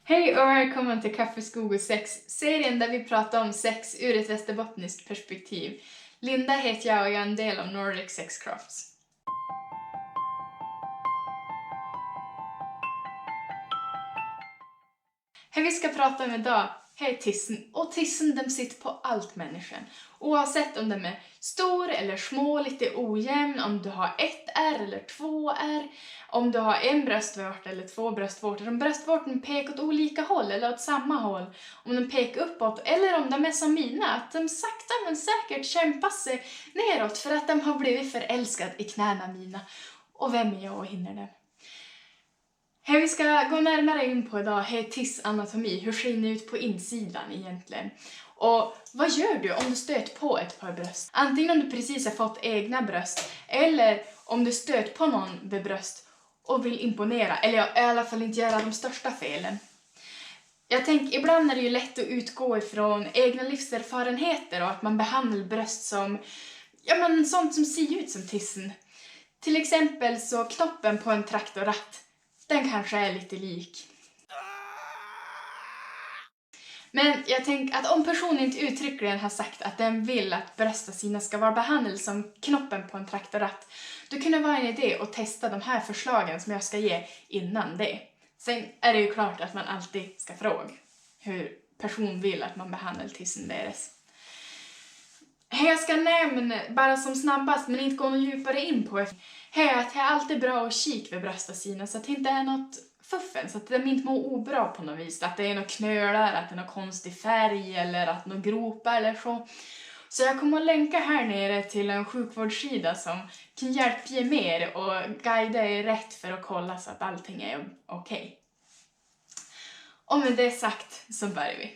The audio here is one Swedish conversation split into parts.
Hej och välkommen till Kaffe, skog och sex, serien där vi pratar om sex ur ett västerbottniskt perspektiv. Linda heter jag och jag är en del av Nordic Sex Crafts. Här vi ska prata om idag, här är tissen. Och tissen de sitter på allt människan. Oavsett om de är stor eller små, lite ojämn, om du har ett ärr eller två ärr, om du har en bröstvårta eller två bröstvårtor, om bröstvårtan pekar åt olika håll eller åt samma håll, om de pekar uppåt eller om de är som mina, att de sakta men säkert kämpar sig neråt för att de har blivit förälskade i knäna mina. Och vem är jag och hinner det? Här vi ska gå närmare in på idag är tissanatomi. Hur ser det ut på insidan egentligen? Och vad gör du om du stöter på ett par bröst? Antingen om du precis har fått egna bröst eller om du stöter på någon med bröst och vill imponera eller i alla fall inte göra de största felen. Jag tänker, ibland är det ju lätt att utgå ifrån egna livserfarenheter och att man behandlar bröst som sånt som ser ut som tissen. Till exempel så knoppen på en traktorratt. Den kanske är lite lik. Men jag tänker att om personen inte uttryckligen har sagt att den vill att brösten sina ska vara behandlade som knoppen på en traktorratt, då kan det vara en idé att testa de här förslagen som jag ska ge innan det. Sen är det ju klart att man alltid ska fråga hur person vill att man behandlar tissen deras. Jag ska nämna bara som snabbast men inte gå något djupare in på det. Här är att det är alltid bra att kika vid brösten sina så att det inte är något fuffen, så att de inte mår obra på något vis. Att det är något knölar, att det är någon konstig färg eller att någon gropar eller så. Så jag kommer att länka här nere till en sjukvårdssida som kan hjälpa er mer och guida er rätt för att kolla så att allting är okej. Och med det sagt så börjar vi.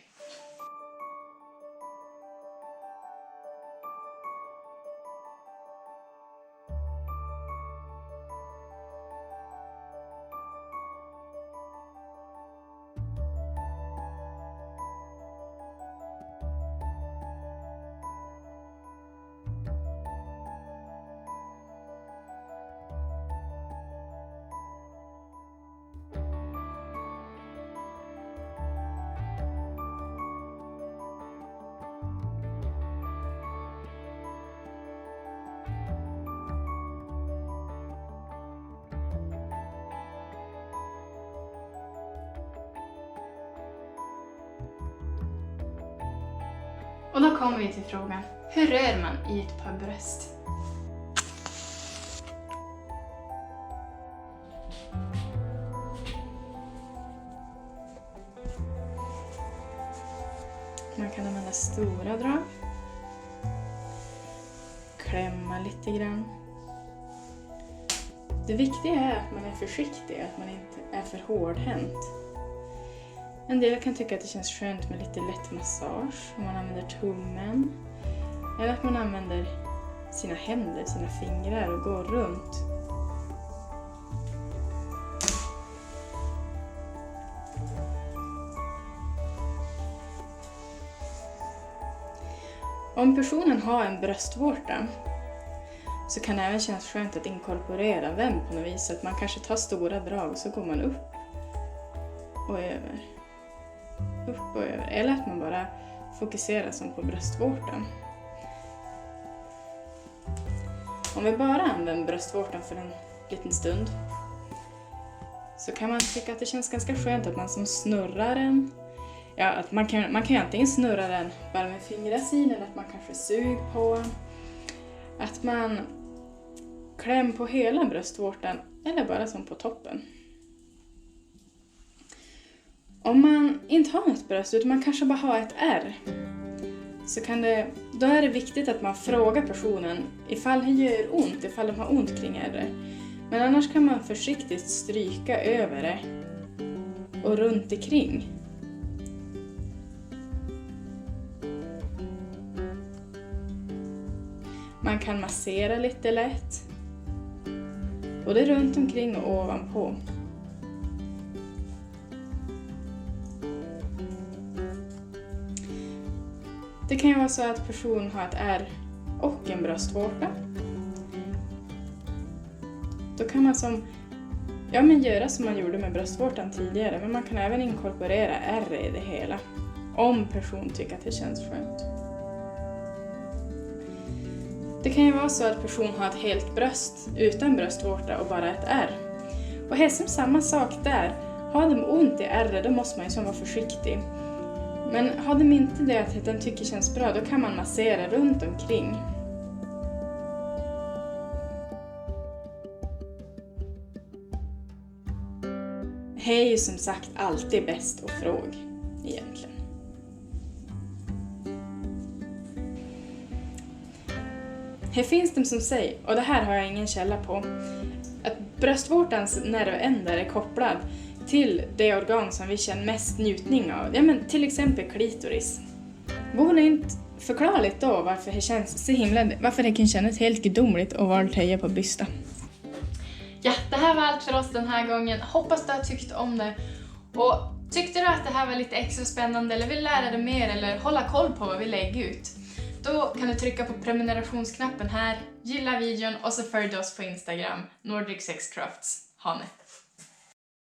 Och då kommer vi till frågan, hur rör man i ett par bröst? Man kan använda stora drag. Klämma lite grann. Det viktiga är att man är försiktig, att man inte är för hårdhänt. En del kan tycka att det känns skönt med lite lätt massage om man använder tummen. Eller att man använder sina händer, sina fingrar och går runt. Om personen har en bröstvårta så kan det även kännas skönt att inkorporera den på något vis. Så att man kanske tar stora drag och så går man upp och över. Upp och över. Eller att man bara fokuserar som på bröstvårtan. Om vi bara använder bröstvårtan för en liten stund så kan man tycka att det känns ganska skönt att man som snurrar den. Ja, att man kan ju antingen snurra den bara med fingrarna eller att man kanske suger på den. Att man klämmer på hela bröstvårtan eller bara som på toppen. Om man inte har något bröst utan man kanske bara har ett ärr så då är det viktigt att man frågar personen ifall det gör ont, ifall de har ont kring ärret. Men annars kan man försiktigt stryka över det och runt omkring. Man kan massera lite lätt, både runt omkring och ovanpå. Det kan ju vara så att personen har ett ärr och en bröstvårta. Då kan man som Ja, men göra som man gjorde med bröstvårtan tidigare, men man kan även inkorporera ärr i det hela. Om person tycker att det känns skönt. Det kan ju vara så att person har ett helt bröst utan bröstvårta och bara ett ärr. Och här som samma sak där. Har de ont i ärret, då måste man ju vara försiktig. Men har de inte det att den tycker känns bra, då kan man massera runt omkring. Det är ju som sagt alltid bäst att fråga egentligen. Här finns de som säger, och det här har jag ingen källa på, att bröstvårtans nervändar är kopplad till det organ som vi känner mest njutning av. Ja, men till exempel klitoris. Vore det inte förklarligt då varför det känns så varför det kan kännas helt gudomligt att vara töja på bysta? Ja, det här var allt för oss den här gången. Hoppas du har tyckt om det. Och tyckte du att det här var lite extra spännande eller vill lära dig mer eller hålla koll på vad vi lägger ut, då kan du trycka på prenumerationsknappen här, gilla videon och så följ oss på Instagram, Nordic Sex Crafts. Ha det!